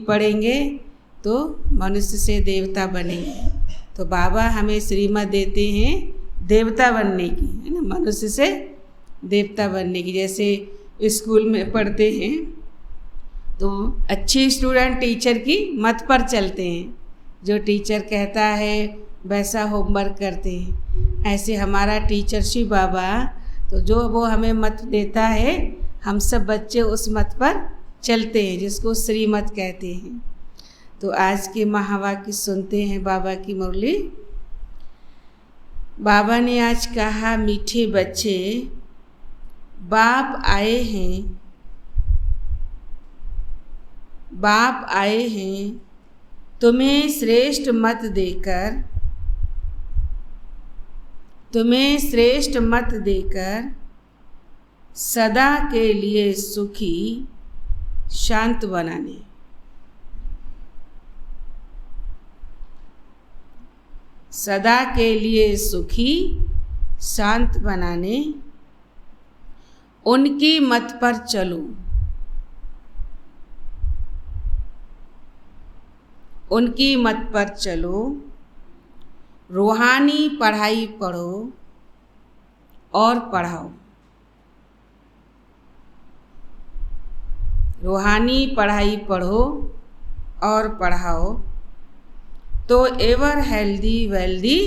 पढ़ेंगे तो मनुष्य से देवता बनेंगे। तो बाबा हमें श्रीमत देते हैं देवता बनने की, है ना, मनुष्य से देवता बनने की। जैसे स्कूल में पढ़ते हैं तो अच्छे स्टूडेंट टीचर की मत पर चलते हैं, जो टीचर कहता है वैसा होमवर्क करते हैं। ऐसे हमारा टीचर शिव बाबा, तो जो वो हमें मत देता है हम सब बच्चे उस मत पर चलते हैं, जिसको श्रीमत कहते हैं। तो आज के महावाक्य सुनते हैं बाबा की मुरली। बाबा ने आज कहा, मीठे बच्चे बाप आए हैं, बाप आए हैं तुम्हें श्रेष्ठ मत देकर, तुम्हें श्रेष्ठ मत देकर सदा के लिए सुखी शांत बनाने। सदा के लिए सुखी शांत बनाने उनकी मत पर चलो, उनकी मत पर चलो। रूहानी पढ़ाई पढ़ो और पढ़ाओ, रूहानी पढ़ाई पढ़ो और पढ़ाओ तो एवर हेल्दी वेल्दी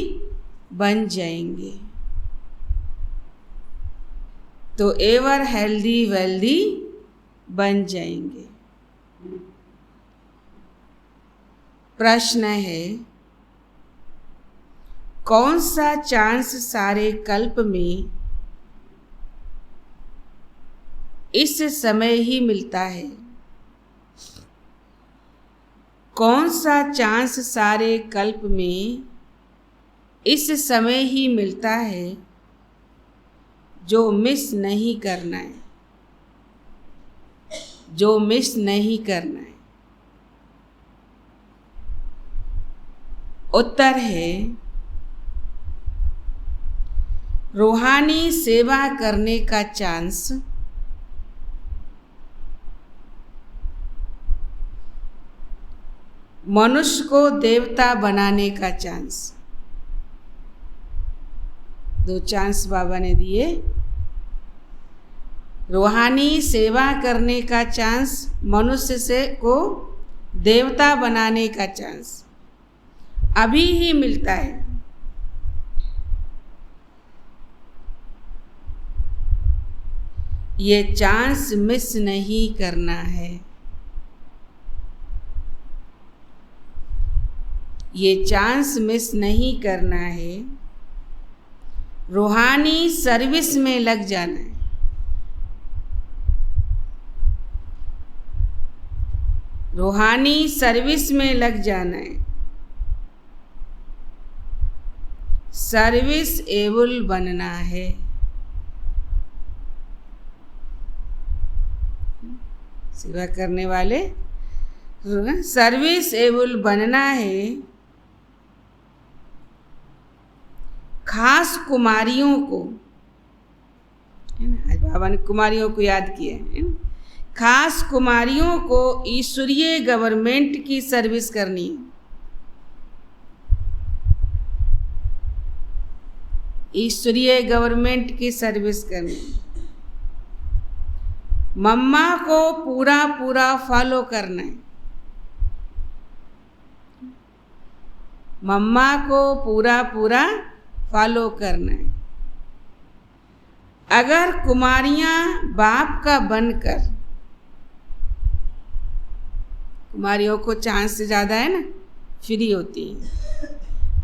बन जाएंगे, तो एवर हेल्दी वेल्दी बन जाएंगे। प्रश्न है, कौन सा चांस सारे कल्प में इस समय ही मिलता है? कौन सा चांस सारे कल्प में इस समय ही मिलता है जो मिस नहीं करना है, जो मिस नहीं करना है? उत्तर है, रूहानी सेवा करने का चांस, मनुष्य को देवता बनाने का चांस। दो चांस बाबा ने दिए, रूहानी सेवा करने का चांस, मनुष्य से को देवता बनाने का चांस अभी ही मिलता है। ये चांस मिस नहीं करना है, ये चांस मिस नहीं करना है। रूहानी सर्विस में लग जाना है, रूहानी सर्विस में लग जाना है। सर्विस एबल बनना है, सेवा करने वाले सर्विस एबल बनना है। खास कुमारियों को, है ना, आज बाबा ने कुमारियों को याद किया है ना, खास कुमारियों को ईश्वरीय गवर्नमेंट की सर्विस करनी है, ईश्वरीय गवर्नमेंट की सर्विस करनी है। मम्मा को पूरा पूरा फॉलो करना है, मम्मा को पूरा पूरा फॉलो करना है। अगर कुमारियां बाप का बनकर, कुमारियों को चांस से ज़्यादा है ना, फ्री होती हैं।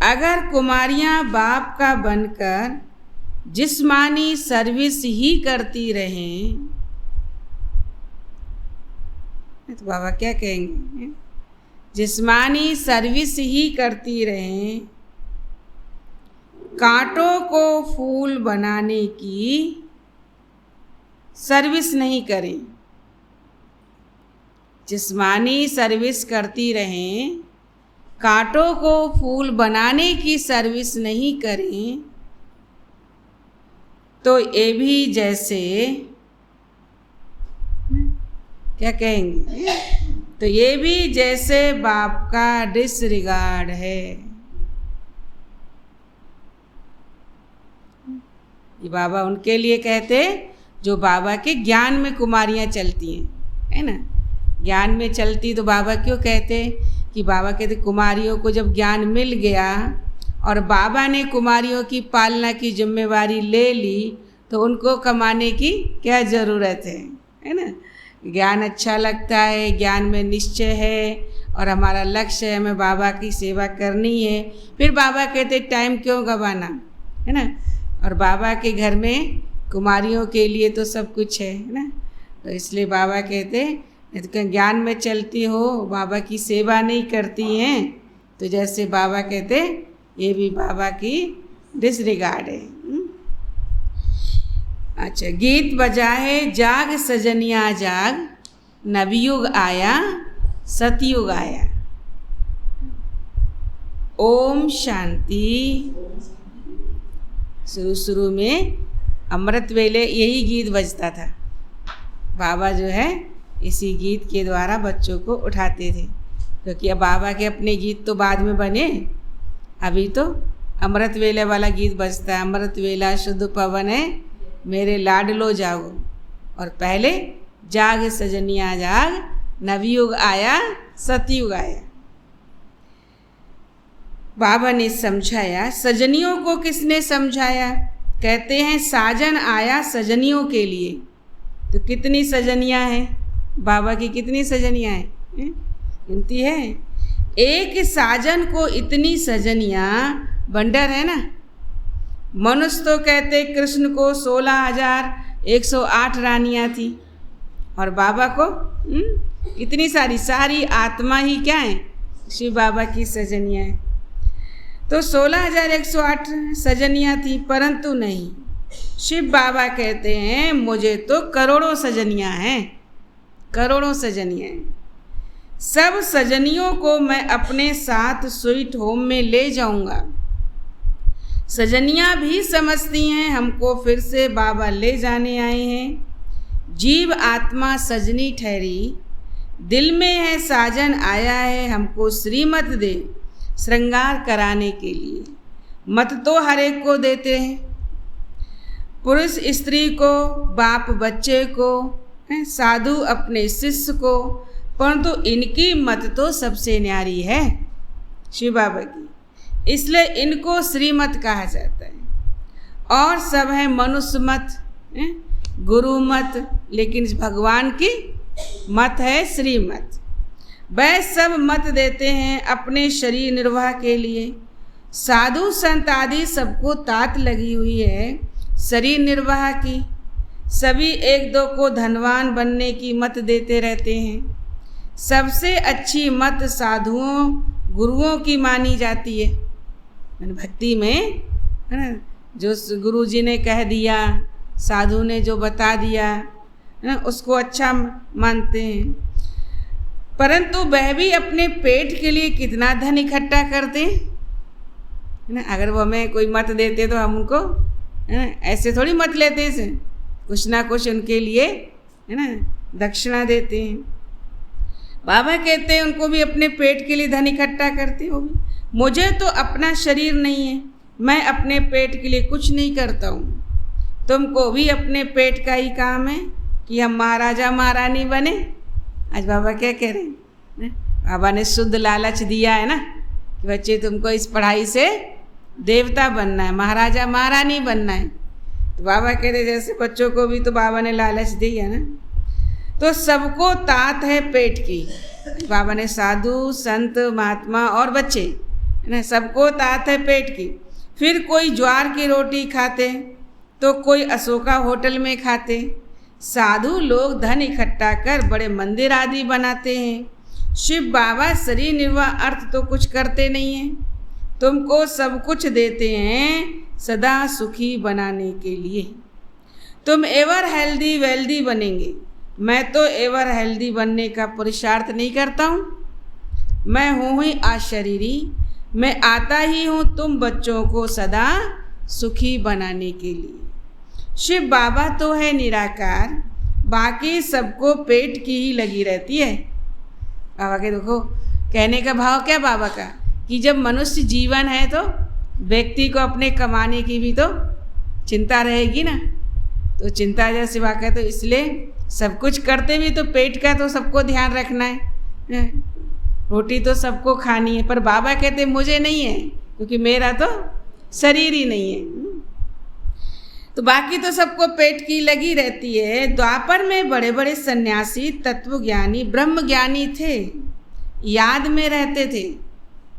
अगर कुमारियां बाप का बनकर जिस्मानी सर्विस ही करती रहें, तो बाबा क्या कहेंगे, जिस्मानी सर्विस ही करती रहें, कांटों को फूल बनाने की सर्विस नहीं करें, जिस्मानी सर्विस करती रहें, कांटों को फूल बनाने की सर्विस नहीं करें, तो ये भी जैसे क्या कहेंगे, तो ये भी जैसे बाप का डिसरिगार्ड है। ये बाबा उनके लिए कहते जो बाबा के ज्ञान में कुमारियाँ चलती हैं, है ना। ज्ञान में चलती तो बाबा क्यों कहते कि बाबा कहते कुमारियों को जब ज्ञान मिल गया और बाबा ने कुमारियों की पालना की जिम्मेवारी ले ली तो उनको कमाने की क्या ज़रूरत है ना। ज्ञान अच्छा लगता है, ज्ञान में निश्चय है और हमारा लक्ष्य है हमें बाबा की सेवा करनी है। फिर बाबा कहते टाइम क्यों गंवाना, है ना। और बाबा के घर में कुमारियों के लिए तो सब कुछ है ना। तो इसलिए बाबा कहते ज्ञान में चलती हो, बाबा की सेवा नहीं करती हैं, तो जैसे बाबा कहते ये भी बाबा की डिसरिगार्ड है। अच्छा, गीत बजाए जाग सजनिया जाग, नवयुग आया सतयुग आया। ओम शांति। शुरू में अमृत वेले यही गीत बजता था। बाबा जो है इसी गीत के द्वारा बच्चों को उठाते थे, क्योंकि अब बाबा के अपने गीत तो बाद में बने, अभी तो अमृत वेले वाला गीत बजता है। अमृत वेला शुद्ध पवन है मेरे लाडलो जागो, और पहले जाग सजनिया जाग, नवयुग आया सतयुग आया। बाबा ने समझाया। सजनियों को किसने समझाया? कहते हैं साजन आया सजनियों के लिए। तो कितनी सजनियाँ हैं बाबा की? कितनी सजनियाँ हैं? गिनती है? एक साजन को इतनी सजनियाँ, बंडर है ना। मनुष्य तो कहते कृष्ण को 16,108 रानियाँ थी, और बाबा को इतनी सारी आत्मा ही क्या है? शिव बाबा की सजनियाँ हैं। तो 16,108 सजनियाँ थी, परंतु नहीं, शिव बाबा कहते हैं मुझे तो करोड़ों सजनियाँ हैं, करोड़ों सजनियाँ हैं। सब सजनियों को मैं अपने साथ स्वीट होम में ले जाऊंगा। सजनियाँ भी समझती हैं हमको फिर से बाबा ले जाने आए हैं। जीव आत्मा सजनी ठहरी, दिल में है साजन आया है हमको श्रीमत दे श्रृंगार कराने के लिए। मत तो हर एक को देते हैं, पुरुष स्त्री को, बाप बच्चे को, साधु अपने शिष्य को, परंतु इनकी मत तो सबसे न्यारी है शिव बाबा की, इसलिए इनको श्रीमत कहा जाता है। और सब है मनुष्य मत, गुरु मत, लेकिन भगवान की मत है श्रीमत। वह सब मत देते हैं अपने शरीर निर्वाह के लिए। साधु संत आदि सबको तात लगी हुई है शरीर निर्वाह की। सभी एक दो को धनवान बनने की मत देते रहते हैं। सबसे अच्छी मत साधुओं गुरुओं की मानी जाती है। भक्ति में है ना, जो गुरु जी ने कह दिया, साधु ने जो बता दिया है ना, उसको अच्छा मानते हैं। परंतु वह भी अपने पेट के लिए कितना धन इकट्ठा करते हैं, है ना। अगर वो हमें कोई मत देते तो हम उनको है ना ऐसे थोड़ी मत लेते से, कुछ ना कुछ उनके लिए है ना दक्षिणा देते हैं। बाबा कहते हैं उनको भी अपने पेट के लिए धन इकट्ठा करते हो। मुझे तो अपना शरीर नहीं है, मैं अपने पेट के लिए कुछ नहीं करता हूँ। तुमको भी अपने पेट का ही काम है कि हम महाराजा महारानी बने। आज बाबा क्या कह रहे हैं? बाबा ने शुद्ध लालच दिया है ना कि बच्चे तुमको इस पढ़ाई से देवता बनना है, महाराजा महारानी बनना है। तो बाबा कहते जैसे बच्चों को भी तो बाबा ने लालच दी है ना। तो सबको तात है पेट की। बाबा ने साधु संत महात्मा और बच्चे है ना सबको तात है पेट की। फिर कोई ज्वार की रोटी खाते तो कोई अशोका होटल में खाते। साधु लोग धन इकट्ठा कर बड़े मंदिर आदि बनाते हैं। शिव बाबा शरीर निर्वाह अर्थ तो कुछ करते नहीं हैं, तुमको सब कुछ देते हैं सदा सुखी बनाने के लिए। तुम एवर हेल्दी वेल्दी बनेंगे। मैं तो एवर हेल्दी बनने का पुरुषार्थ नहीं करता हूँ। मैं हूँ ही अशरीरी, मैं आता ही हूँ तुम बच्चों को सदा सुखी बनाने के लिए। शिव बाबा तो है निराकार, बाकी सबको पेट की ही लगी रहती है। बाबा के देखो कहने का भाव क्या बाबा का, कि जब मनुष्य जीवन है तो व्यक्ति को अपने कमाने की भी तो चिंता रहेगी ना। तो चिंता जैसे वाक़ है, तो इसलिए सब कुछ करते भी तो पेट का तो सबको ध्यान रखना है। रोटी तो सबको खानी है, पर बाबा कहते मुझे नहीं है, क्योंकि मेरा तो शरीर ही नहीं है। तो बाकी तो सबको पेट की लगी रहती है। द्वापर में बड़े बड़े सन्यासी, तत्वज्ञानी, ब्रह्मज्ञानी थे, याद में रहते थे।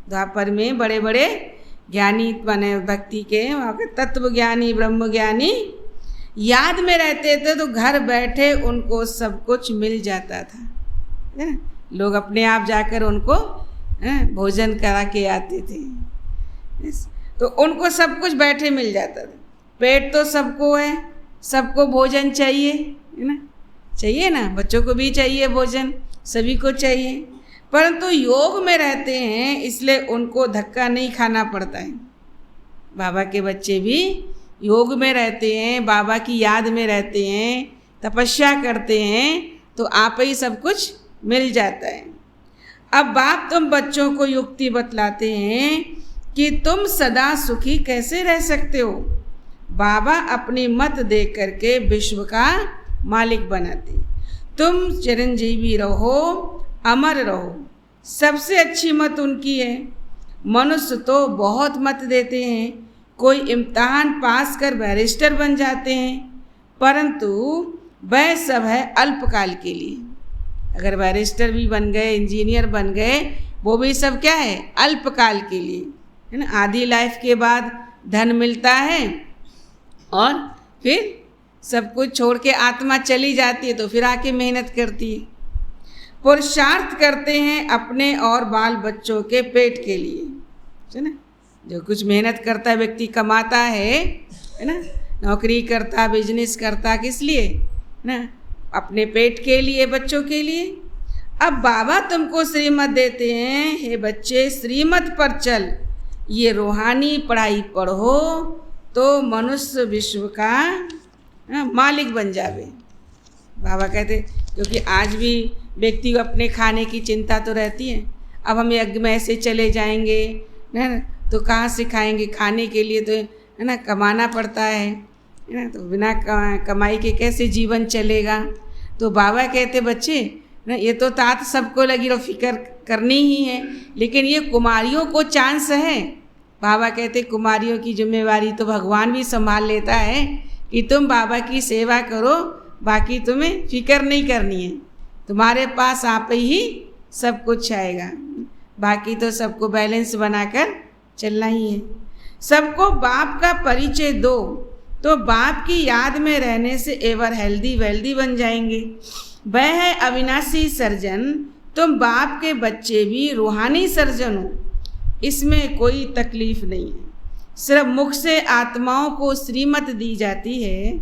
द्वापर में बड़े बड़े ज्ञानी बने भक्ति के, वहाँ के तत्वज्ञानी, ब्रह्मज्ञानी याद में रहते थे, तो घर बैठे उनको सब कुछ मिल जाता था, है ना। लोग अपने आप जाकर उनको भोजन करा के आते थे, तो उनको सब कुछ बैठे मिल जाता था। पेट तो सबको है, सबको भोजन चाहिए, है ना, चाहिए ना, बच्चों को भी चाहिए भोजन, सभी को चाहिए। परंतु योग में रहते हैं, इसलिए उनको धक्का नहीं खाना पड़ता है। बाबा के बच्चे भी योग में रहते हैं, बाबा की याद में रहते हैं, तपस्या करते हैं, तो आप ही सब कुछ मिल जाता है। अब बाप तुम बच्चों को युक्ति बतलाते हैं कि तुम सदा सुखी कैसे रह सकते हो। बाबा अपनी मत दे करके विश्व का मालिक बनाते, तुम चिरंजीवी रहो, अमर रहो। सबसे अच्छी मत उनकी है। मनुष्य तो बहुत मत देते हैं, कोई इम्तहान पास कर बैरिस्टर बन जाते हैं, परंतु वह सब है अल्पकाल के लिए। अगर बैरिस्टर भी बन गए, इंजीनियर बन गए, वो भी सब क्या है, अल्पकाल के लिए, है ना। आधी लाइफ के बाद धन मिलता है और फिर सब कुछ छोड़ के आत्मा चली जाती है, तो फिर आके मेहनत करती है। पुरुषार्थ करते हैं अपने और बाल बच्चों के पेट के लिए, है ना। जो कुछ मेहनत करता है व्यक्ति, कमाता है ना, नौकरी करता, बिजनेस करता, किस लिए ना, अपने पेट के लिए, बच्चों के लिए। अब बाबा तुमको श्रीमत देते हैं, हे बच्चे श्रीमत पर चल, ये रूहानी पढ़ाई पढ़ो तो मनुष्य विश्व का मालिक बन जावे। बाबा कहते, क्योंकि आज भी व्यक्ति को अपने खाने की चिंता तो रहती है। अब हम यज्ञ में ऐसे चले जाएंगे ना, तो कहाँ से खाएंगे, खाने के लिए तो है ना कमाना पड़ता है ना, तो बिना कमाई के कैसे जीवन चलेगा। तो बाबा कहते बच्चे ना, ये तो तात सबको लगी रहो, फिक्र करनी ही है, लेकिन ये कुमारियों को चांस है। बाबा कहते कुमारियों की जिम्मेवारी तो भगवान भी संभाल लेता है, कि तुम बाबा की सेवा करो, बाकी तुम्हें फिक्र नहीं करनी है, तुम्हारे पास आप ही सब कुछ आएगा, बाकी तो सबको बैलेंस बनाकर चलना ही है। सबको बाप का परिचय दो, तो बाप की याद में रहने से एवर हेल्दी वेल्दी बन जाएंगे। वह है अविनाशी सर्जन, तुम बाप के बच्चे भी रूहानी सर्जन हो, इसमें कोई तकलीफ नहीं है। सिर्फ मुख से आत्माओं को श्रीमत दी जाती है,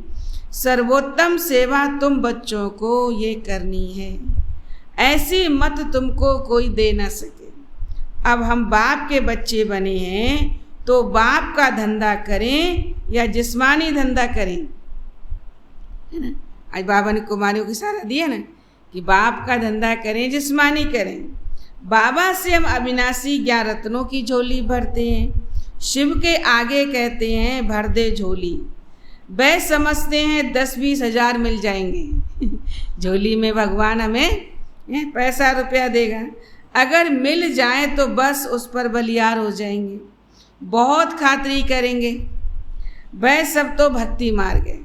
सर्वोत्तम सेवा तुम बच्चों को ये करनी है, ऐसी मत तुमको कोई दे ना सके। अब हम बाप के बच्चे बने हैं, तो बाप का धंधा करें या जिस्मानी धंधा करें, है ना। आज बाबा ने कुमारियों को इशारा दिया ना, कि बाप का धंधा करें, जिस्मानी करें। बाबा से हम अविनाशी ज्ञान रत्नों की झोली भरते हैं, शिव के आगे कहते हैं भर दे झोली। वह समझते हैं 10-20 हज़ार मिल जाएंगे झोली में भगवान हमें पैसा रुपया देगा, अगर मिल जाए तो बस उस पर बलियार हो जाएंगे, बहुत खातरी करेंगे। वह सब तो भक्ति मार गए।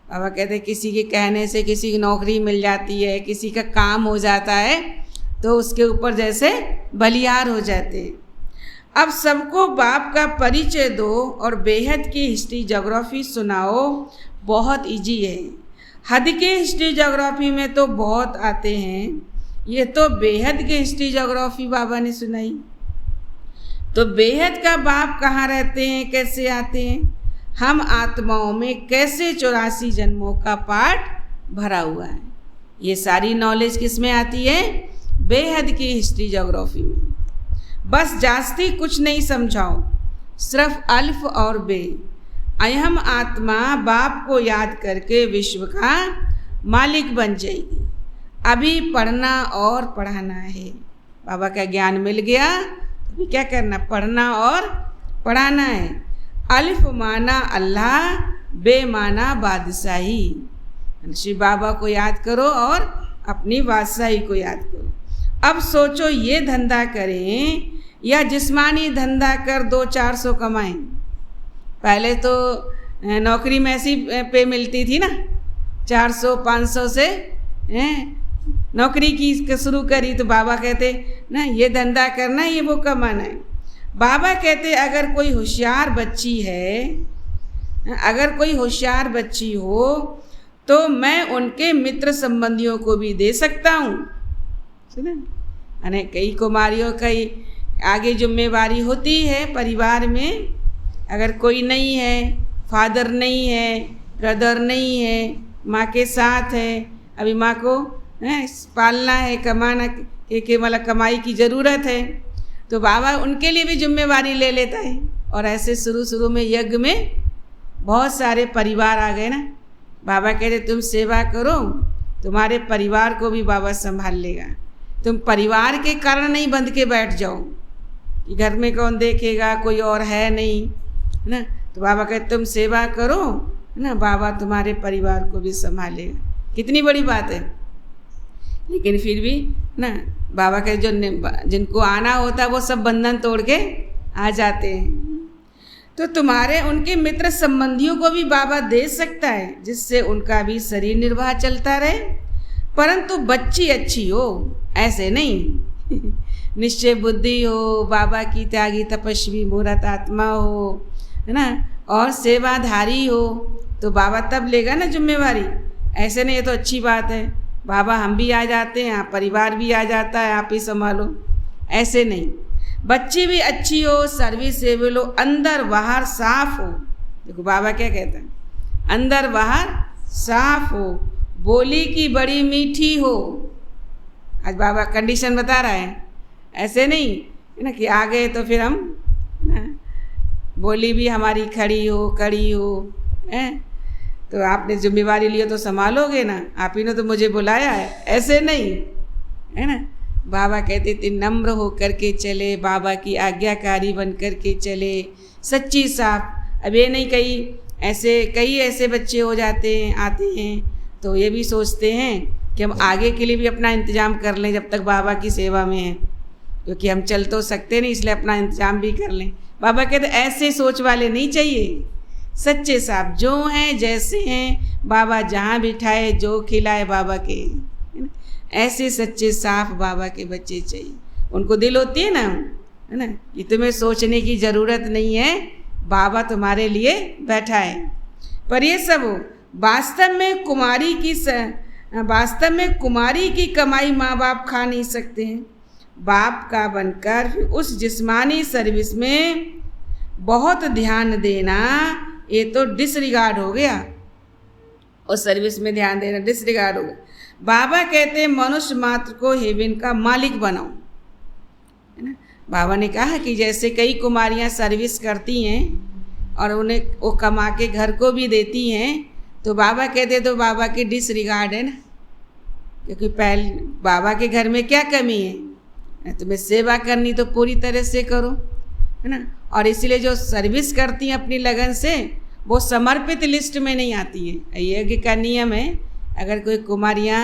बाबा कहते किसी के कहने से किसी की नौकरी मिल जाती है, किसी का काम हो जाता है, तो उसके ऊपर जैसे बलियार हो जाते हैं। अब सबको बाप का परिचय दो और बेहद की हिस्ट्री ज्योग्राफी सुनाओ, बहुत इजी है। हद के हिस्ट्री ज्योग्राफी में तो बहुत आते हैं, ये तो बेहद की हिस्ट्री ज्योग्राफी बाबा ने सुनाई। तो बेहद का बाप कहाँ रहते हैं, कैसे आते हैं, हम आत्माओं में कैसे 84 जन्मों का पाठ भरा हुआ है, ये सारी नॉलेज किस में आती है, बेहद की हिस्ट्री ज्योग्राफी में। बस जास्ती कुछ नहीं समझाओ, सिर्फ अल्फ और बे। अहम आत्मा बाप को याद करके विश्व का मालिक बन जाएगी। अभी पढ़ना और पढ़ाना है। बाबा का ज्ञान मिल गया, अभी क्या करना, पढ़ना और पढ़ाना है। अलिफ माना अल्लाह, बे माना बादशाही। श्री बाबा को याद करो और अपनी बादशाही को याद करो। अब सोचो ये धंधा करें या जिस्मानी धंधा कर 200-400 कमाएं। पहले तो नौकरी में ऐसी पे मिलती थी ना, 400-500 से नौकरी की शुरू करी। तो बाबा कहते ना ये धंधा करना, ये वो कमाना है। बाबा कहते अगर कोई होशियार बच्ची है, अगर कोई होशियार बच्ची हो तो मैं उनके मित्र संबंधियों को भी दे सकता हूँ। सुना, अने कई कुमारियों का आगे जिम्मेवारी होती है परिवार में। अगर कोई नहीं है, फादर नहीं है, ब्रदर नहीं है, माँ के साथ है, अभी माँ को पालना है, कमाना के मतलब कमाई की ज़रूरत है, तो बाबा उनके लिए भी जिम्मेवारी ले लेता है। और ऐसे शुरू में यज्ञ में बहुत सारे परिवार आ गए ना। बाबा कहते तुम सेवा करो, तुम्हारे परिवार को भी बाबा संभाल लेगा। तुम परिवार के कारण नहीं बंध के बैठ जाओ कि घर में कौन देखेगा, कोई और है नहीं, है ना। तो बाबा कहते तुम सेवा करो, है ना, बाबा तुम्हारे परिवार को भी संभालेगा। कितनी बड़ी बात है। लेकिन फिर भी ना बाबा के जो जिनको आना होता है वो सब बंधन तोड़ के आ जाते हैं। तो तुम्हारे उनके मित्र संबंधियों को भी बाबा दे सकता है, जिससे उनका भी शरीर निर्वाह चलता रहे, परंतु बच्ची अच्छी हो, ऐसे नहीं निश्चय बुद्धि हो, बाबा की त्यागी तपस्वी मूर्त आत्मा हो, है ना, और सेवाधारी हो, तो बाबा तब लेगा ना जिम्मेवारी। ऐसे नहीं, ये तो अच्छी बात है, बाबा हम भी आ जाते हैं, आप परिवार भी आ जाता है, आप ही संभालो, ऐसे नहीं। बच्ची भी अच्छी हो, सर्विसेबल हो, अंदर बाहर साफ हो। देखो बाबा क्या कहता है, अंदर बाहर साफ हो, बोली की बड़ी मीठी हो। आज बाबा कंडीशन बता रहा है, ऐसे नहीं है ना कि आ गए तो फिर हम ना बोली भी हमारी खड़ी हो, कड़ी हो, हैं, तो आपने जिम्मेवारी लियो तो संभालोगे ना, आप ही ने तो मुझे बुलाया है, ऐसे नहीं, है ना। बाबा कहते थे नम्र हो करके चले, बाबा की आज्ञाकारी बन करके चले, सच्ची साफ। अब ये नहीं कई ऐसे बच्चे हो जाते हैं, आते हैं तो ये भी सोचते हैं कि हम आगे के लिए भी अपना इंतज़ाम कर लें जब तक बाबा की सेवा में हैं, क्योंकि हम चल तो सकते नहीं, इसलिए अपना इंतज़ाम भी कर लें। बाबा कहते ऐसे सोच वाले नहीं चाहिए, सच्चे साफ जो हैं जैसे हैं, बाबा जहाँ बिठाए जो खिलाए बाबा के, ऐसे सच्चे साफ बाबा के बच्चे चाहिए। उनको दिल होती है ना कि तुम्हें सोचने की ज़रूरत नहीं है, बाबा तुम्हारे लिए बैठा है। पर ये सब वास्तव में कुमारी की कमाई माँ बाप खा नहीं सकते हैं। बाप का बनकर उस जिस्मानी सर्विस में बहुत ध्यान देना, ये तो डिसरिगार्ड हो गया। उस सर्विस में ध्यान देना डिसरिगार्ड हो गया। बाबा कहते हैं मनुष्य मात्र को हेवन का मालिक बनाओ, है ना। बाबा ने कहा कि जैसे कई कुमारियाँ सर्विस करती हैं और उन्हें वो कमा के घर को भी देती हैं, तो बाबा कहते तो बाबा की डिसरिगार्ड है ना, क्योंकि पहले बाबा के घर में क्या कमी है, तुम्हें सेवा करनी तो पूरी तरह से करो, है ना। और इसलिए जो सर्विस करती हैं अपनी लगन से, वो समर्पित लिस्ट में नहीं आती हैं। यज्ञ का नियम है, अगर कोई कुमारियाँ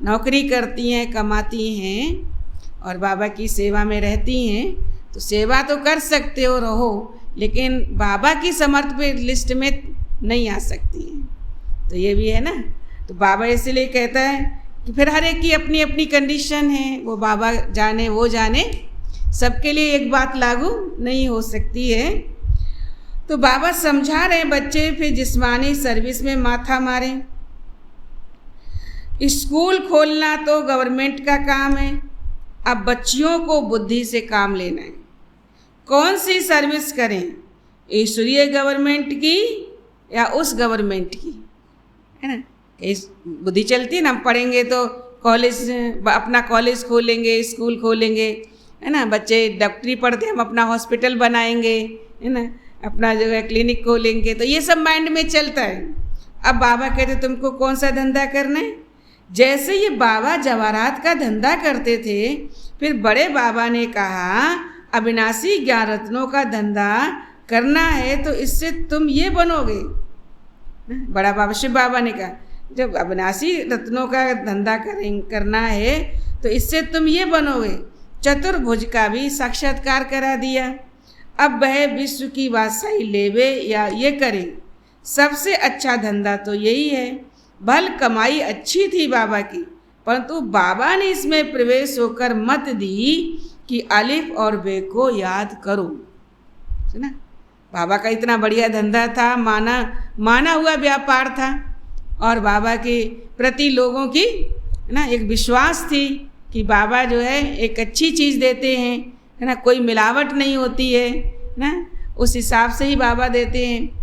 नौकरी करती हैं, कमाती हैं और बाबा की सेवा में रहती हैं, तो सेवा तो कर सकते हो, रहो, लेकिन बाबा की समर्पित लिस्ट में नहीं आ सकती हैं। तो ये भी है ना। तो बाबा इसलिए कहता है कि फिर हर एक की अपनी अपनी कंडीशन है, वो बाबा जाने, वो जाने, सबके लिए एक बात लागू नहीं हो सकती है। तो बाबा समझा रहे बच्चे फिर जिस्मानी सर्विस में माथा मारें। स्कूल खोलना तो गवर्नमेंट का काम है, अब बच्चियों को बुद्धि से काम लेना है। कौन सी सर्विस करें, ईश्वरीय गवर्नमेंट की या उस गवर्नमेंट की, है ना। इस बुद्धि चलती है ना, हम पढ़ेंगे तो कॉलेज, अपना कॉलेज खोलेंगे, स्कूल खोलेंगे, है ना। बच्चे डॉक्टरी पढ़ते, हम अपना हॉस्पिटल बनाएंगे, है ना, अपना जो है क्लिनिक खोलेंगे, तो ये सब माइंड में चलता है। अब बाबा कहते तुमको कौन सा धंधा करना है, जैसे ये बाबा जवाहरात का धंधा करते थे, फिर बड़े बाबा ने कहा अविनाशी ज्ञान रत्नों का धंधा करना है तो इससे तुम ये बनोगे। बड़ा बाबा शिव बाबा ने कहा जब अविनाशी रत्नों का धंधा करना है तो इससे तुम ये बनोगे। चतुर्भुज का भी साक्षात्कार करा दिया। अब वह विश्व की बादशाही लेवे या ये करे, सबसे अच्छा धंधा तो यही है। भल कमाई अच्छी थी बाबा की, परंतु बाबा ने इसमें प्रवेश होकर मत दी कि अलिफ और बे को याद करो। सुना, बाबा का इतना बढ़िया धंधा था, माना हुआ व्यापार था, और बाबा के प्रति लोगों की ना एक विश्वास थी कि बाबा जो है एक अच्छी चीज़ देते हैं, है ना, कोई मिलावट नहीं होती है ना, उस हिसाब से ही बाबा देते हैं।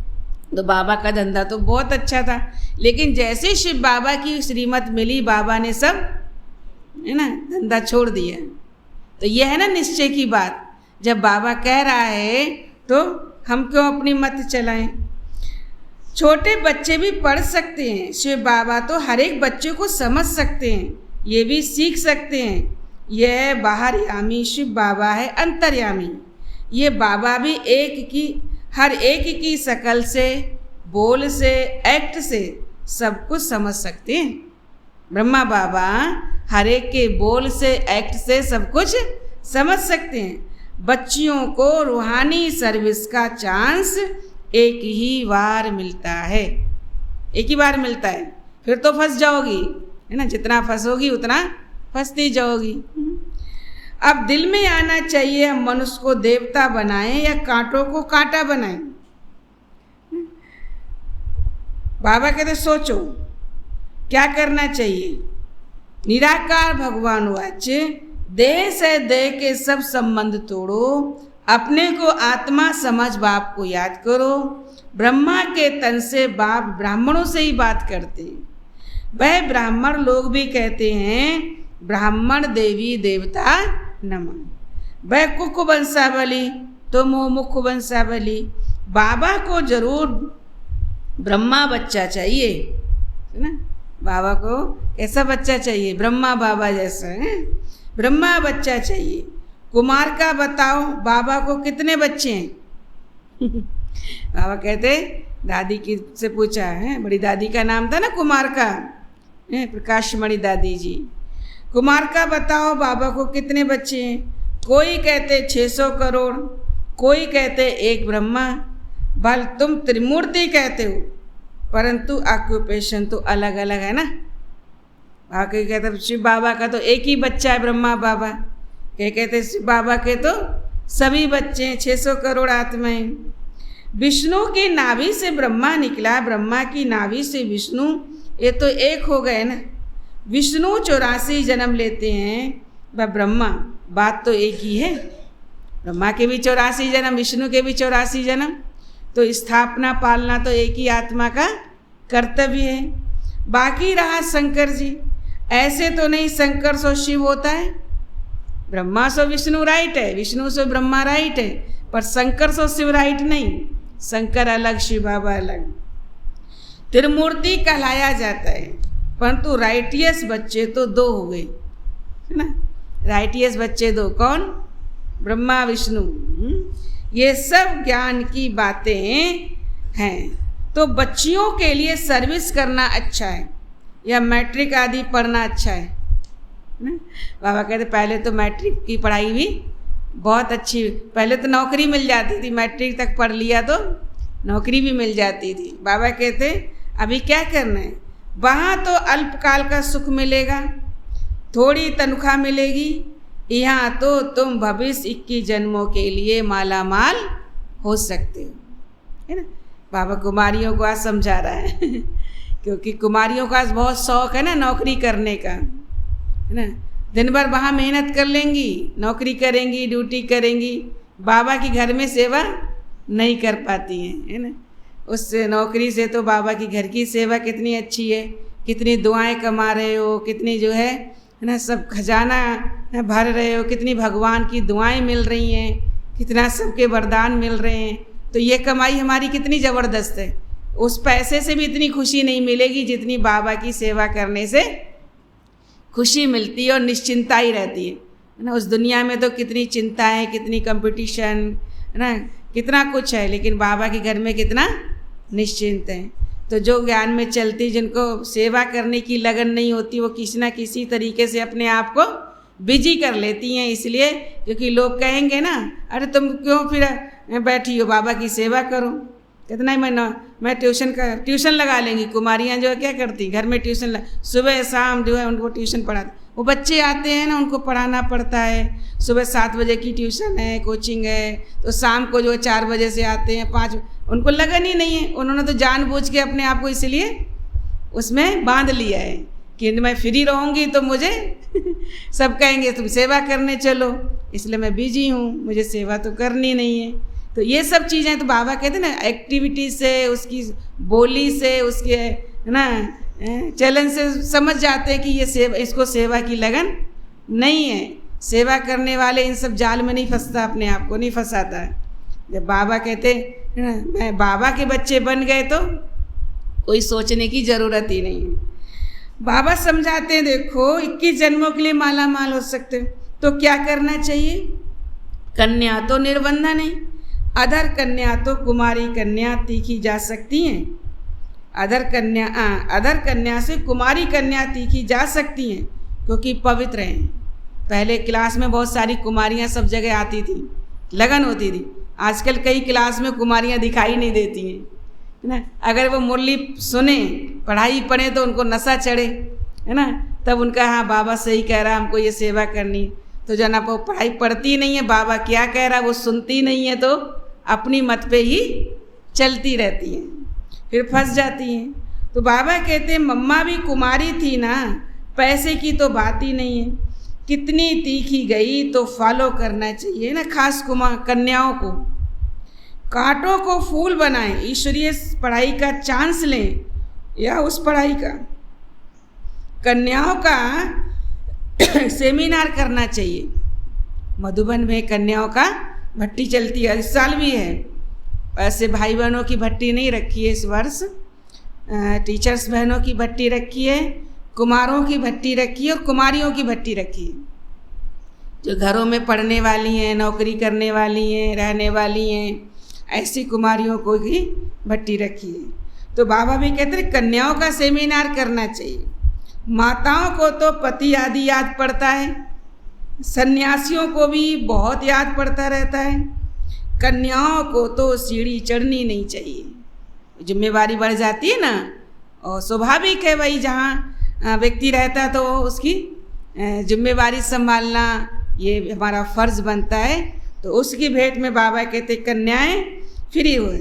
तो बाबा का धंधा तो बहुत अच्छा था, लेकिन जैसे शिव बाबा की श्रीमत मिली, बाबा ने सब है ना धंधा छोड़ दिया। तो यह है ना निश्चय की बात, जब बाबा कह रहा है तो हम क्यों अपनी मत चलाएं। छोटे बच्चे भी पढ़ सकते हैं, शिव बाबा तो हर एक बच्चे को समझ सकते हैं, ये भी सीख सकते हैं। यह बाहरयामी शिव बाबा है अंतर्यामी। ये बाबा भी हर एक की शकल से, बोल से, एक्ट से सब कुछ समझ सकते हैं। ब्रह्मा बाबा हर एक के बोल से, एक्ट से सब कुछ समझ सकते हैं। बच्चियों को रूहानी सर्विस का चांस एक ही बार मिलता है, एक ही बार मिलता है, फिर तो फंस जाओगी, है ना, जितना फंसोगी उतना फंसती जाओगी। अब दिल में आना चाहिए हम मनुष्य को देवता बनाएं या कांटों को कांटा बनाएं। बाबा कहते सोचो क्या करना चाहिए। निराकार भगवान वाच्य, देह से देह के सब संबंध तोड़ो, अपने को आत्मा समझ बाप को याद करो। ब्रह्मा के तन से बाप ब्राह्मणों से ही बात करते हैं। वह ब्राह्मण लोग भी कहते हैं ब्राह्मण देवी देवता नमः। वह कुक वंशावली तो मुख वंशावली। बाबा को जरूर ब्रह्मा बच्चा चाहिए, है ना, बाबा को कैसा बच्चा चाहिए, ब्रह्मा बाबा जैसा है, ब्रह्मा बच्चा चाहिए। कुमार का बताओ बाबा को कितने बच्चे हैं। बाबा कहते दादी की से पूछा है, बड़ी दादी का नाम था ना कुमार का, प्रकाशमणि दादी जी। कुमार का बताओ बाबा को कितने बच्चे हैं। कोई कहते 600 करोड़, कोई कहते एक ब्रह्मा। भल तुम त्रिमूर्ति कहते हो, परंतु ऑक्यूपेशन तो अलग अलग है ना। बाकी कहते शिव बाबा का तो एक ही बच्चा है ब्रह्मा बाबा, कहते शिव बाबा के तो सभी बच्चे हैं, 600 करोड़ आत्माएं। विष्णु की नाभि से ब्रह्मा निकला, ब्रह्मा की नाभि से विष्णु, ये तो एक हो गए ना। विष्णु 84 जन्म लेते हैं, वह ब्रह्मा, बात तो एक ही है। ब्रह्मा के भी 84 जन्म, विष्णु के भी 84 जन्म, तो स्थापना पालना तो एक ही आत्मा का कर्तव्य है। बाकी रहा शंकर जी, ऐसे तो नहीं शंकर सो शिव होता है, ब्रह्मा सो विष्णु राइट है, विष्णु सो ब्रह्मा राइट है, पर शंकर सो शिव राइट नहीं। शंकर अलग, शिव बाबा अलग। त्रिमूर्ति कहलाया जाता है, परंतु राइटियस बच्चे तो दो हो गए, है ना। राइटियस बच्चे दो, कौन, ब्रह्मा विष्णु। ये सब ज्ञान की बातें हैं। तो बच्चियों के लिए सर्विस करना अच्छा है या मैट्रिक आदि पढ़ना अच्छा है ना। बाबा कहते पहले तो मैट्रिक की पढ़ाई भी बहुत अच्छी, पहले तो नौकरी मिल जाती थी, मैट्रिक तक पढ़ लिया तो नौकरी भी मिल जाती थी। बाबा कहते अभी क्या करना है, वहाँ तो अल्पकाल का सुख मिलेगा, थोड़ी तनख्वाह मिलेगी, यहाँ तो तुम भविष्य 21 जन्मों के लिए माला माल हो सकते हो, है ना। बाबा कुमारियों को आज समझा रहा है क्योंकि कुमारियों का आज बहुत शौक है ना नौकरी करने का, है ना। दिन भर वहाँ मेहनत कर लेंगी, नौकरी करेंगी, ड्यूटी करेंगी, बाबा की घर में सेवा नहीं कर पाती हैं, है ना। उस नौकरी से तो बाबा की घर की सेवा कितनी अच्छी है, कितनी दुआएं कमा रहे हो, कितनी जो है ना सब खजाना भर रहे हो, कितनी भगवान की दुआएं मिल रही हैं, कितना सबके वरदान मिल रहे हैं। तो ये कमाई हमारी कितनी ज़बरदस्त है। उस पैसे से भी इतनी खुशी नहीं मिलेगी जितनी बाबा की सेवा करने से खुशी मिलती है और निश्चिंता ही रहती है ना। उस दुनिया में तो कितनी चिंता है, कितनी कंपटीशन है ना, कितना कुछ है, लेकिन बाबा के घर में कितना निश्चिंत है। तो जो ज्ञान में चलती, जिनको सेवा करने की लगन नहीं होती, वो किसी ना किसी तरीके से अपने आप को बिजी कर लेती हैं। इसलिए क्योंकि लोग कहेंगे ना, अरे तुम क्यों फिर बैठी हो, बाबा की सेवा करो। कितना ही मैं ट्यूशन लगा लेंगी। कुमारियाँ जो है क्या करती, घर में ट्यूशन सुबह शाम जो है उनको ट्यूशन पढ़ाती। वो बच्चे आते हैं ना, उनको पढ़ाना पड़ता है। सुबह 7 बजे की ट्यूशन है, कोचिंग है, तो शाम को जो है 4 बजे से आते हैं 5। उनको लगन ही नहीं है। उन्होंने तो जानबूझ के अपने आप को इसलिए उसमें बांध लिया है कि मैं फ्री रहूँगी तो मुझे सब कहेंगे तुम सेवा करने चलो, इसलिए मैं बिजी हूँ, मुझे सेवा तो करनी नहीं है। तो ये सब चीज़ें तो बाबा कहते हैं ना, एक्टिविटी से, उसकी बोली से, उसके है ना चलन से समझ जाते हैं कि ये इसको सेवा की लगन नहीं है। सेवा करने वाले इन सब जाल में नहीं फंसता, अपने आप को नहीं फंसाता है। जब बाबा कहते है ना मैं बाबा के बच्चे बन गए तो कोई सोचने की ज़रूरत ही नहीं है। बाबा समझाते हैं, देखो 21 जन्मों के लिए माला माल हो सकते हो तो क्या करना चाहिए। कन्या तो निर्बंधन है, अधर कन्या तो कुमारी कन्या तीखी जा सकती हैं। अधर कन्या से कुमारी कन्या तीखी जा सकती हैं क्योंकि पवित्र हैं। पहले क्लास में बहुत सारी कुमारियाँ सब जगह आती थी, लगन होती थी। आजकल कई क्लास में कुमारियाँ दिखाई नहीं देती हैं, है ना। अगर वो मुरली सुने, पढ़ाई पढ़े तो उनको नशा चढ़े, है ना, तब उनका हाँ बाबा सही कह रहा, हमको ये सेवा करनी। तो जन आप वो पढ़ाई पढ़ती नहीं है, बाबा क्या कह रहा वो सुनती नहीं है, तो अपनी मत पे ही चलती रहती हैं, फिर फंस जाती हैं। तो बाबा कहते हैं मम्मा भी कुमारी थी ना, पैसे की तो बात ही नहीं है, कितनी तीखी गई तो फॉलो करना चाहिए ना। खास कन्याओं को कांटों को फूल बनाएं, ईश्वरीय पढ़ाई का चांस लें या उस पढ़ाई का। कन्याओं का सेमिनार करना चाहिए। मधुबन में कन्याओं का भट्टी चलती है, इस साल भी है। ऐसे भाई बहनों की भट्टी नहीं रखी है इस वर्ष, टीचर्स बहनों की भट्टी रखी है, कुमारों की भट्टी रखी है और कुमारियों की भट्टी रखी है। जो घरों में पढ़ने वाली हैं, नौकरी करने वाली हैं, रहने वाली हैं, ऐसी कुमारियों को ही भट्टी रखी है। तो बाबा भी कहते हैं कन्याओं का सेमिनार करना चाहिए। माताओं को तो पति आदि याद पड़ता है, सन्यासियों को भी बहुत याद पड़ता रहता है, कन्याओं को तो सीढ़ी चढ़नी नहीं चाहिए। जिम्मेवारी बढ़ जाती है ना, और स्वाभाविक है भाई, जहाँ व्यक्ति रहता है तो उसकी जिम्मेवारी संभालना ये हमारा फर्ज बनता है। तो उसकी भेंट में बाबा कहते कन्याएं फ्री हुए।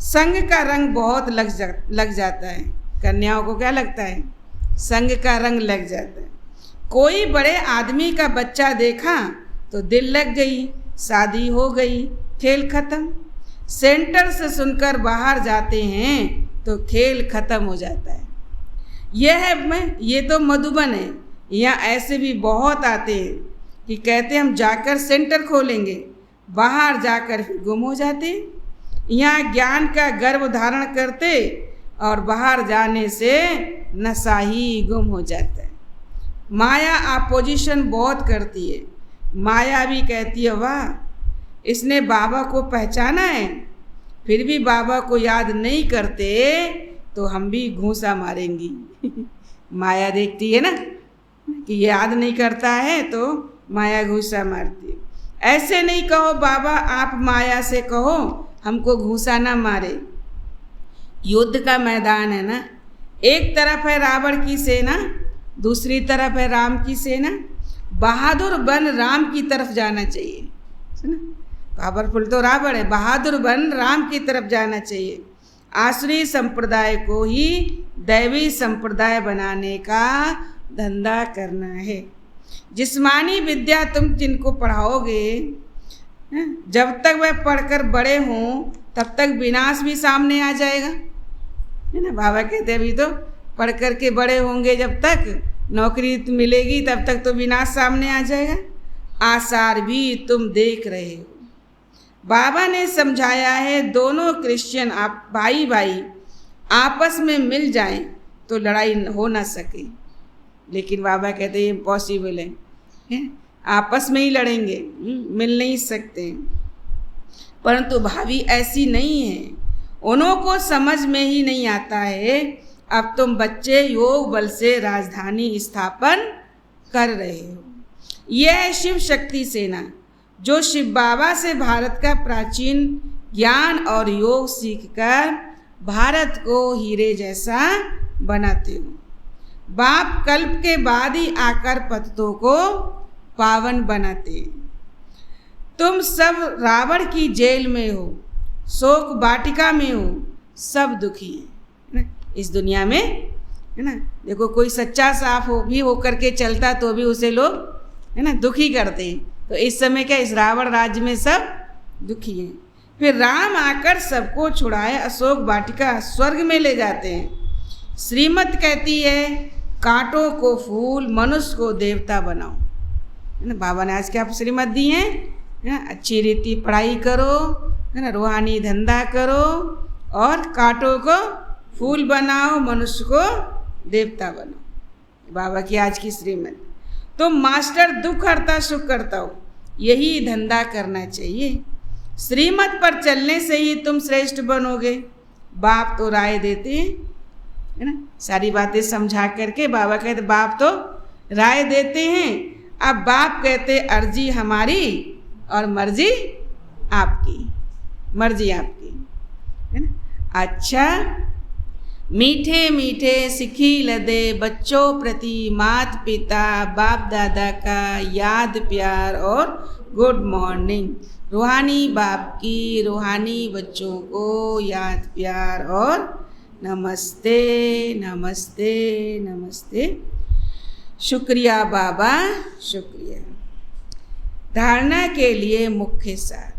संग का रंग बहुत लग जाता है। कन्याओं को क्या लगता है, संग का रंग लग जाता है। कोई बड़े आदमी का बच्चा देखा तो दिल लग गई, शादी हो गई, खेल खत्म। सेंटर से सुनकर बाहर जाते हैं तो खेल खत्म हो जाता है। ये तो मधुबन है, यहाँ ऐसे भी बहुत आते हैं कि कहते हम जाकर सेंटर खोलेंगे, बाहर जाकर फिर गुम हो जाते। यहाँ ज्ञान का गर्भ धारण करते और बाहर जाने से नशा ही गुम हो जाता है। माया अपोजिशन बहुत करती है। माया भी कहती है वाह इसने बाबा को पहचाना है, फिर भी बाबा को याद नहीं करते तो हम भी घूंसा मारेंगी। माया देखती है ना कि याद नहीं करता है तो माया घूंसा मारती है। ऐसे नहीं कहो बाबा, आप माया से कहो हमको घूंसा ना मारे। युद्ध का मैदान है ना, एक तरफ है रावण की सेना, दूसरी तरफ है राम की सेना। बहादुर बन राम की तरफ जाना चाहिए, सुना, पावरफुल तो रावण है, बहादुर बन राम की तरफ जाना चाहिए। आसुरी संप्रदाय को ही दैवी संप्रदाय बनाने का धंधा करना है। जिस्मानी विद्या तुम जिनको पढ़ाओगे, जब तक वह पढ़कर बड़े हों तब तक विनाश भी सामने आ जाएगा, है ना। बाबा कहते अभी तो पढ़ कर के बड़े होंगे, जब तक नौकरी मिलेगी तब तक तो विनाश सामने आ जाएगा। आसार भी तुम देख रहे हो। बाबा ने समझाया है दोनों क्रिश्चियन आप भाई भाई आपस में मिल जाएं तो लड़ाई हो ना सके। लेकिन बाबा कहते हैं इम्पॉसिबल है, आपस में ही लड़ेंगे, मिल नहीं सकते। परंतु भाभी ऐसी नहीं है, उन्हों को समझ में ही नहीं आता है। अब तुम बच्चे योग बल से राजधानी स्थापन कर रहे हो। यह है शिव शक्ति सेना, जो शिव बाबा से भारत का प्राचीन ज्ञान और योग सीखकर भारत को हीरे जैसा बनाते हो। बाप कल्प के बाद ही आकर पतितों को पावन बनाते हैं। तुम सब रावण की जेल में हो, शोक वाटिका में हो, सब दुखी हैं ना इस दुनिया में, है ना। देखो कोई सच्चा साफ हो भी होकर के चलता तो भी उसे लोग, है ना, दुखी करते हैं। तो इस समय क्या इस रावण राज्य में सब दुखी हैं। फिर राम आकर सबको छुड़ाए अशोक वाटिका स्वर्ग में ले जाते हैं। श्रीमत कहती है कांटों को फूल, मनुष्य को देवता बनाओ, है ना। बाबा ने आज क्या श्रीमत दी है ना, अच्छी रीति पढ़ाई करो, है ना, रूहानी धंधा करो और कांटों को फूल बनाओ, मनुष्य को देवता बनाओ। बाबा की आज की श्रीमत। तुम मास्टर दुख हरता सुख करता हो, यही धंधा करना चाहिए। श्रीमत पर चलने से ही तुम श्रेष्ठ बनोगे। बाप तो राय देते हैं, है ना, सारी बातें समझा करके बाबा कहते बाप तो राय देते हैं। अब बाप कहते अर्जी हमारी और मर्जी आपकी, मर्जी आपकी, है ना। अच्छा, मीठे मीठे सिखी लदे बच्चों प्रति माता पिता बाप दादा का याद प्यार और गुड मॉर्निंग। रूहानी बाप की रूहानी बच्चों को याद प्यार और नमस्ते नमस्ते नमस्ते। शुक्रिया बाबा, शुक्रिया। धारणा के लिए मुख्य सार।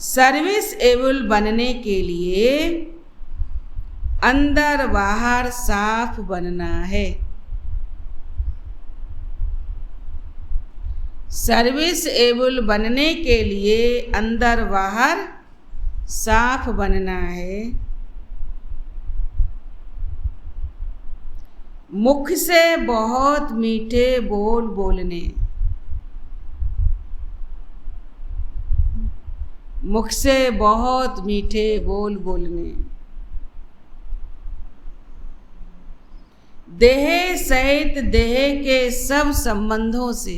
सर्विस एबल बनने के लिए अंदर बाहर साफ बनना है। सर्विस एबल बनने के लिए अंदर बाहर साफ बनना है। मुख से बहुत मीठे बोल बोलने, मुख से बहुत मीठे बोल बोलने। देह सहित देह के सब संबंधों से,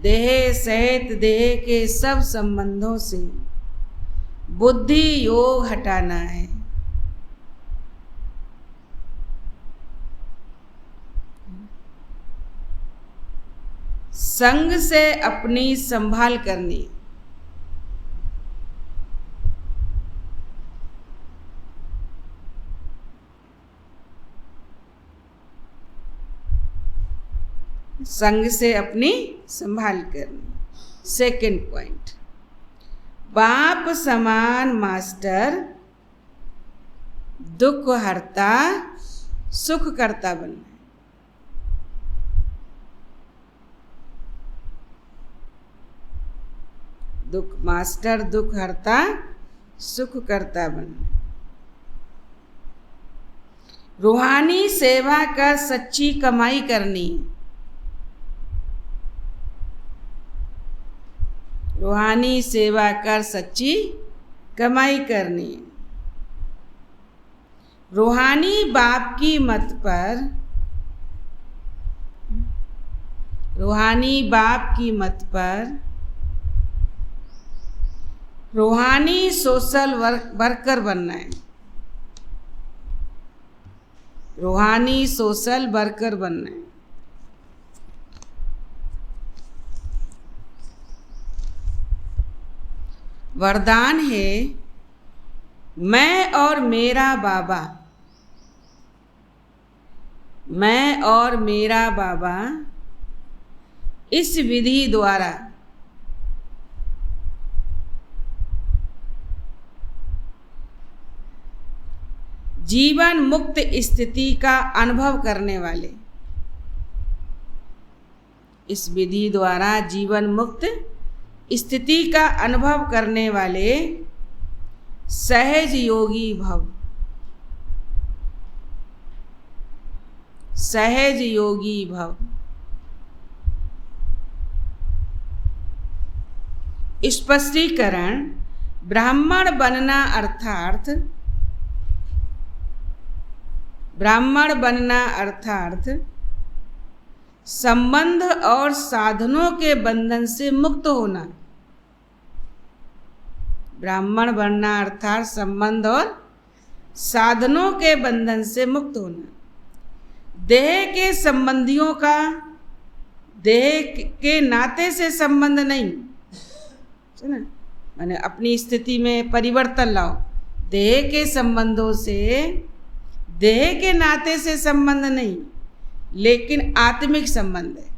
देह सहित देह के सब संबंधों से बुद्धि योग हटाना है। संग से अपनी संभाल करनी, संग से अपनी संभाल करनी। सेकंड पॉइंट, बाप समान मास्टर दुख हरता सुख करता बनना। दुख मास्टर दुख हरता सुख करता बनना। रूहानी सेवा कर सच्ची कमाई करनी, रूहानी सेवा कर सच्ची कमाई करनी। रूहानी बाप की मत पर, रूहानी बाप की मत पर रूहानी सोशल वर्कर बनना है। रूहानी सोशल वर्कर बनना है। वरदान है मैं और मेरा बाबा, मैं और मेरा बाबा इस विधि द्वारा जीवन मुक्त स्थिति का अनुभव करने वाले, इस विधि द्वारा जीवन मुक्त स्थिति का अनुभव करने वाले सहज योगी भव, सहज योगी भव। स्पष्टीकरण, ब्राह्मण बनना अर्थात संबंध और साधनों के बंधन से मुक्त होना। ब्राह्मण बनना अर्थात संबंध और साधनों के बंधन से मुक्त होना। देह के संबंधियों का देह के नाते से संबंध नहीं, सुना, माने अपनी स्थिति में परिवर्तन लाओ। देह के संबंधों से, देह के नाते से संबंध नहीं, लेकिन आत्मिक संबंध है।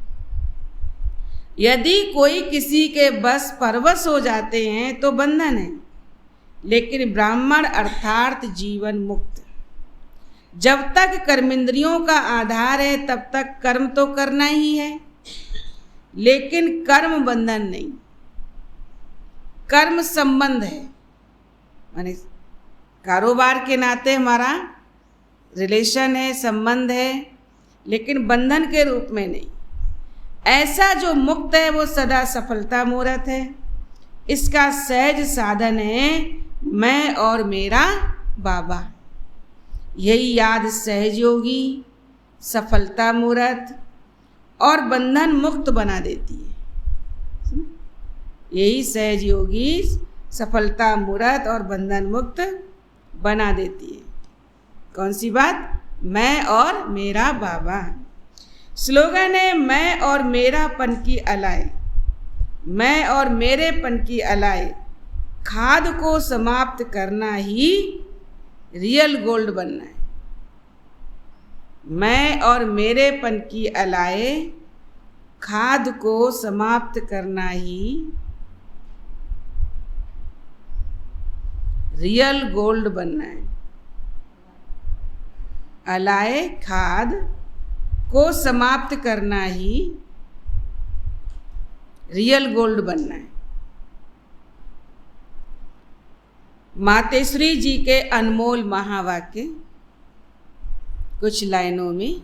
यदि कोई किसी के बस परवश हो जाते हैं तो बंधन है, लेकिन ब्राह्मण अर्थात जीवन मुक्त। जब तक कर्मेंद्रियों का आधार है तब तक कर्म तो करना ही है, लेकिन कर्म बंधन नहीं, कर्म संबंध है। माने कारोबार के नाते हमारा रिलेशन है, संबंध है, लेकिन बंधन के रूप में नहीं। ऐसा जो मुक्त है वो सदा सफलता मूर्त है। इसका सहज साधन है मैं और मेरा बाबा। यही याद सहज योगी, सफलता मूर्त और बंधन मुक्त बना देती है। यही सहज योगी सफलता मूर्त और बंधन मुक्त बना देती है। कौन सी बात? मैं और मेरा बाबा। स्लोगन है मैं और मेरापन की अलाए, मैं और मेरेपन की अलाए खाद को समाप्त करना ही रियल गोल्ड बनना है। मैं और मेरेपन की अलाए खाद को समाप्त करना ही रियल गोल्ड बनना है। अलाए खाद को समाप्त करना ही रियल गोल्ड बनना है। मातेश्वरी जी के अनमोल महावाक्य कुछ लाइनों में